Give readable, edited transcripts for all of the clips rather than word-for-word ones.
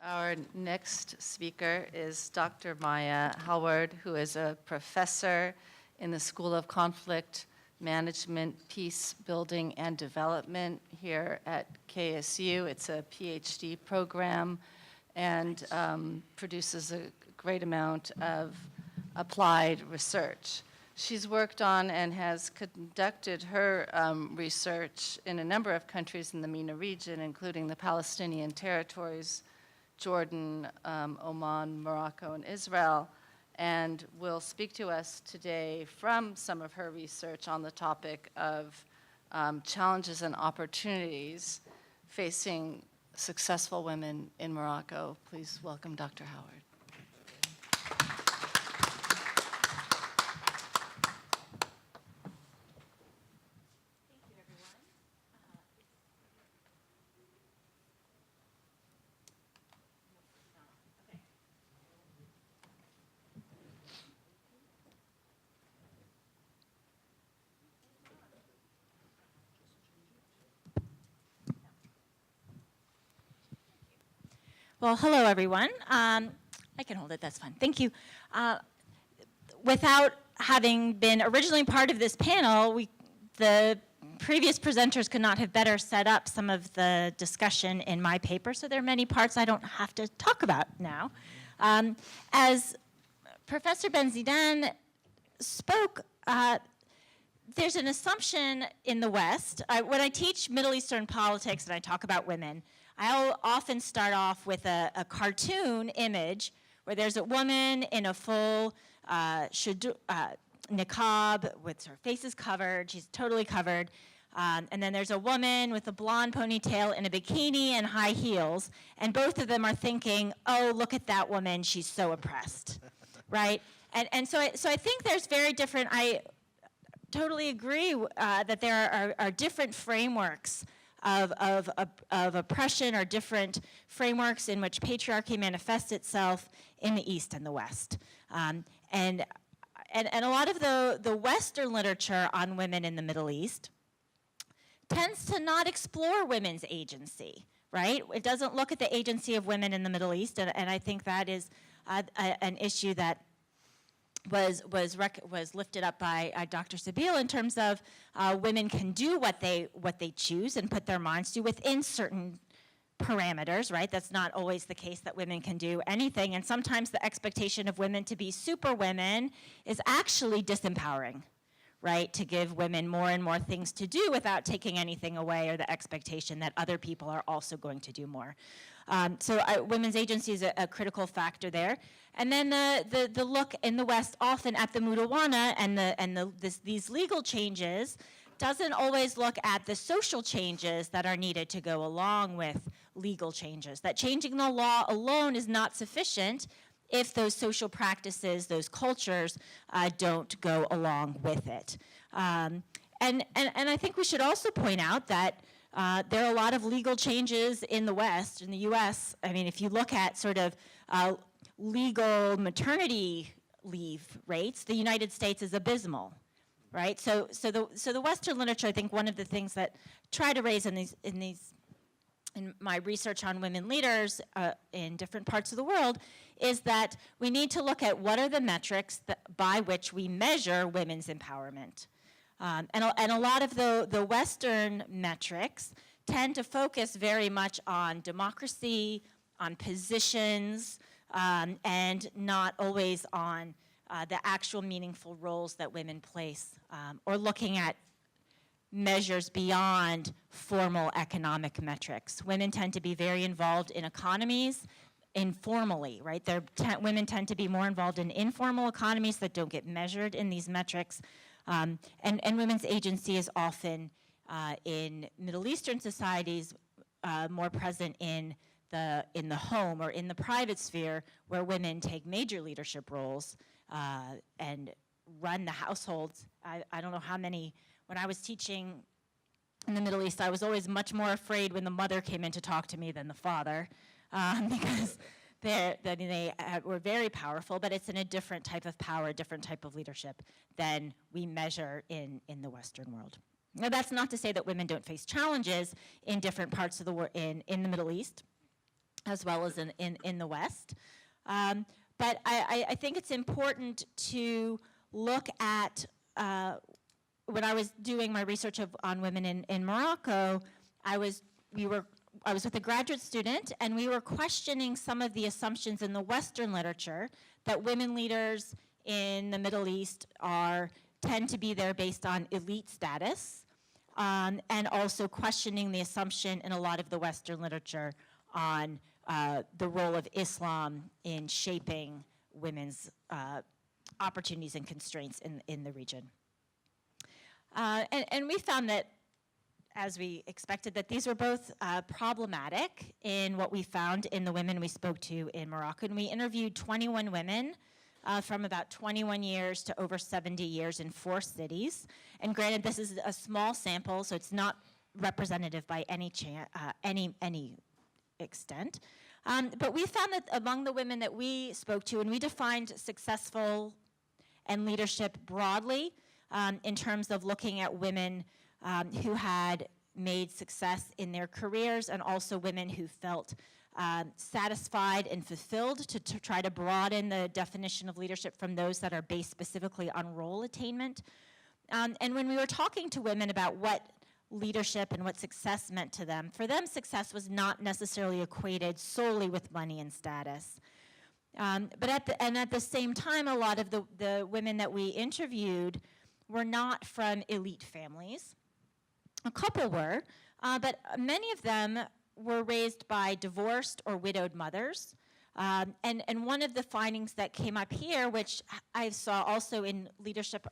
Our next speaker is Dr. Maia Hallward, who is a professor in the School of Conflict Management, Peace Building, and Development here at KSU. It's a PhD program and produces a great amount of applied research. She's worked on and has conducted her research in a number of countries in the MENA region, including the Palestinian territories, Jordan, Oman, Morocco, and Israel, and will speak to us today from some of her research on the topic of challenges and opportunities facing successful women in Morocco. Please welcome Dr. Hallward. Well, hello, everyone. I can hold it, that's fine. Thank you. Without having been originally part of this panel, the previous presenters could not have better set up some of the discussion in my paper, so there are many parts I don't have to talk about now. As Professor Benzidan spoke, there's an assumption in the West. When I teach Middle Eastern politics and I talk about women, I'll often start off with a cartoon image where there's a woman in a full niqab with her face is covered, she's totally covered, and then there's a woman with a blonde ponytail in a bikini and high heels, and both of them are thinking, oh, look at that woman, she's so oppressed, right? And so I think there's very different, I totally agree that there are different frameworks of oppression, or different frameworks in which patriarchy manifests itself in the East and the West. And a lot of the Western literature on women in the Middle East tends to not explore women's agency, right? It doesn't look at the agency of women in the Middle East, and I think that is an issue that was lifted up by Dr. Sabeel in terms of women can do what they choose and put their minds to within certain parameters, right? That's not always the case that women can do anything, and sometimes the expectation of women to be super women is actually disempowering, right? To give women more and more things to do without taking anything away, or the expectation that other people are also going to do more. So women's agency is a critical factor there. And then the look in the West often at the Mudawana and these legal changes doesn't always look at the social changes that are needed to go along with legal changes. That changing the law alone is not sufficient if those social practices, those cultures don't go along with it. And I think we should also point out that there are a lot of legal changes in the West, in the US. I mean, if you look at sort of legal maternity leave rates, the United States is abysmal, right? So the Western literature, I think one of the things that I try to raise in my research on women leaders in different parts of the world is that we need to look at what are the metrics by which we measure women's empowerment. And a lot of the Western metrics tend to focus very much on democracy, on positions, and not always on the actual meaningful roles that women place, or looking at measures beyond formal economic metrics. Women tend to be very involved in economies informally, right? Women tend to be more involved in informal economies that don't get measured in these metrics. And women's agency is often in Middle Eastern societies more present in the home or in the private sphere, where women take major leadership roles and run the households. I don't know how many, when I was teaching in the Middle East, I was always much more afraid when the mother came in to talk to me than the father, because they were very powerful, but it's in a different type of power, a different type of leadership than we measure in the Western world. Now, that's not to say that women don't face challenges in different parts of the world, in the Middle East. as well as in the West. But I think it's important to look at, when I was doing my research on women in Morocco, I was with a graduate student, and we were questioning some of the assumptions in the Western literature that women leaders in the Middle East tend to be there based on elite status, and also questioning the assumption in a lot of the Western literature on the role of Islam in shaping women's opportunities and constraints in the region. And we found that, as we expected, that these were both problematic in what we found in the women we spoke to in Morocco. And we interviewed 21 women from about 21 years to over 70 years in 4 cities. And granted, this is a small sample, so it's not representative by any extent. But we found that among the women that we spoke to, and we defined successful and leadership broadly in terms of looking at women who had made success in their careers, and also women who felt satisfied and fulfilled, to try to broaden the definition of leadership from those that are based specifically on role attainment. And when we were talking to women about what leadership and what success meant to them, for them success was not necessarily equated solely with money and status. But at the same time, a lot of the women that we interviewed were not from elite families. A couple were, but many of them were raised by divorced or widowed mothers. And one of the findings that came up here, which I saw also in leadership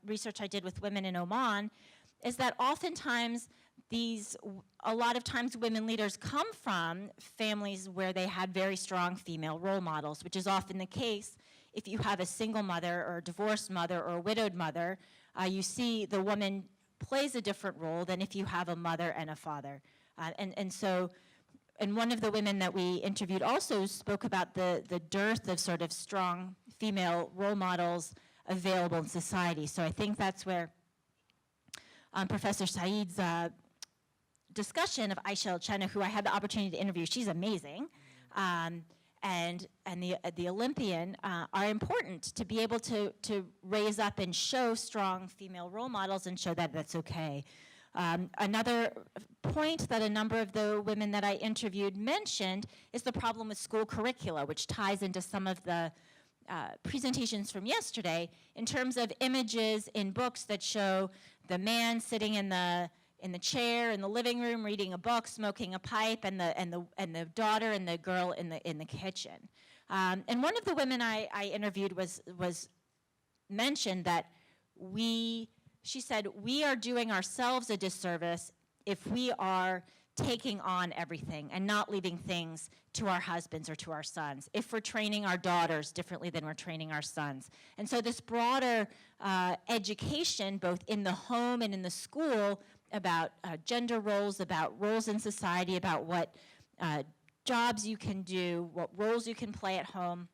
research I did with women in Oman, is that oftentimes a lot of times women leaders come from families where they had very strong female role models, which is often the case if you have a single mother or a divorced mother or a widowed mother. You see the woman plays a different role than if you have a mother and a father. And one of the women that we interviewed also spoke about the dearth of sort of strong female role models available in society. So I think that's where Professor Saeed's discussion of Aisha El-Chenna, who I had the opportunity to interview, she's amazing, and the Olympian are important to be able to raise up and show strong female role models and show that that's okay. Another point that a number of the women that I interviewed mentioned is the problem with school curricula, which ties into some of the presentations from yesterday in terms of images in books that show the man sitting in the chair in the living room reading a book, smoking a pipe, and the daughter and the girl in the kitchen. And one of the women I interviewed was mentioned that she said, we are doing ourselves a disservice if we are taking on everything and not leaving things to our husbands or to our sons, if we're training our daughters differently than we're training our sons. And so this broader education, both in the home and in the school, about gender roles, about roles in society, about what jobs you can do, what roles you can play at home,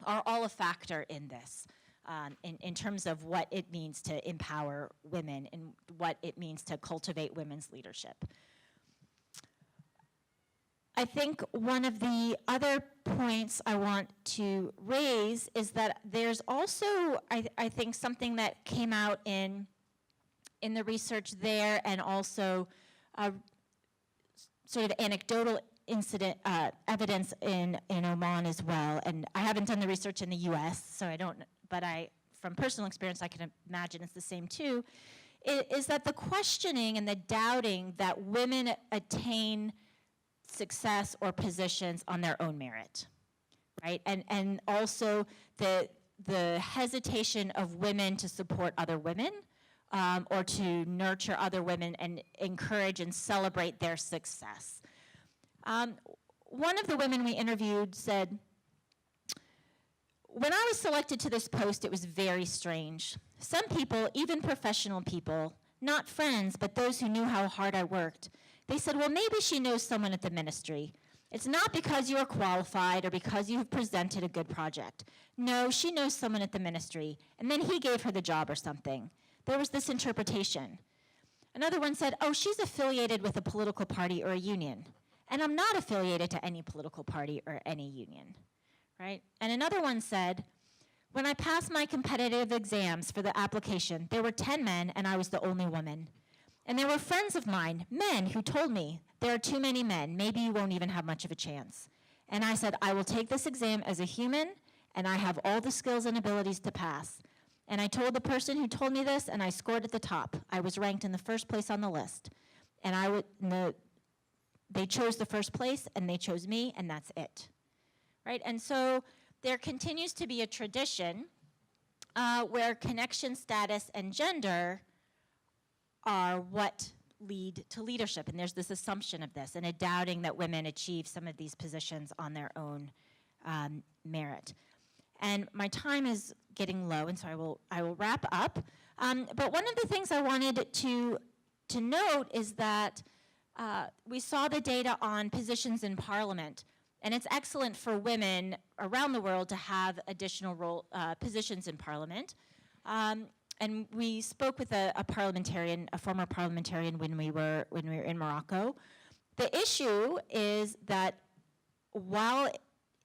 are all a factor in this, in terms of what it means to empower women and what it means to cultivate women's leadership. I think one of the other points I want to raise is that there's also, I think, something that came out in the research there, and also sort of anecdotal evidence in Oman as well. And I haven't done the research in the US, so I don't, but from personal experience, I can imagine it's the same too, is that the questioning and the doubting that women attain success or positions on their own merit, right? And also the hesitation of women to support other women, or to nurture other women and encourage and celebrate their success. One of the women we interviewed said, when I was selected to this post, it was very strange. Some people, even professional people, not friends, but those who knew how hard I worked, they said, well, maybe she knows someone at the ministry. It's not because you are qualified or because you have presented a good project. No, she knows someone at the ministry, and then he gave her the job or something. There was this interpretation. Another one said, oh, she's affiliated with a political party or a union. and I'm not affiliated to any political party or any union, right? And another one said, when I passed my competitive exams for the application, there were 10 men and I was the only woman. And there were friends of mine, men, who told me, there are too many men, maybe you won't even have much of a chance. And I said, I will take this exam as a human, and I have all the skills and abilities to pass. And I told the person who told me this, and I scored at the top. I was ranked in the first place on the list. And they chose the first place, and they chose me, and that's it, right? And so there continues to be a tradition where connection, status, and gender are what lead to leadership. And there's this assumption of this and a doubting that women achieve some of these positions on their own merit. And my time is getting low, and so I will wrap up. But one of the things I wanted to note is that we saw the data on positions in parliament, and it's excellent for women around the world to have additional positions in parliament. And we spoke with a former parliamentarian when we were in Morocco. The issue is that while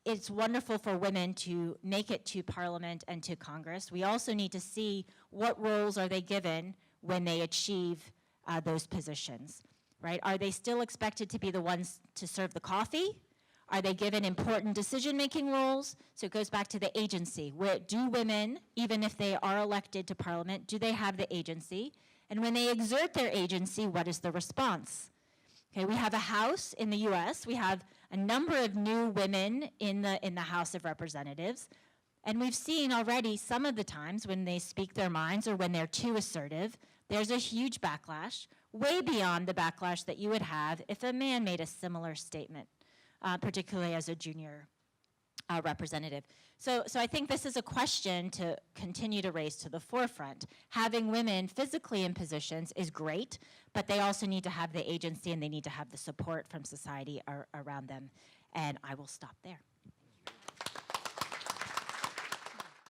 it's wonderful for women to make it to parliament and to Congress, we also need to see what roles are they given when they achieve those positions, right? Are they still expected to be the ones to serve the coffee? Are they given important decision-making roles? So it goes back to the agency. Do women, even if they are elected to parliament, do they have the agency? And when they exert their agency, what is the response? Okay, we have a House in the US. We have a number of new women in the House of Representatives. And we've seen already some of the times when they speak their minds or when they're too assertive, there's a huge backlash, way beyond the backlash that you would have if a man made a similar statement. Particularly as a junior representative. So I think this is a question to continue to raise to the forefront. Having women physically in positions is great, but they also need to have the agency and they need to have the support from society around them. And I will stop there.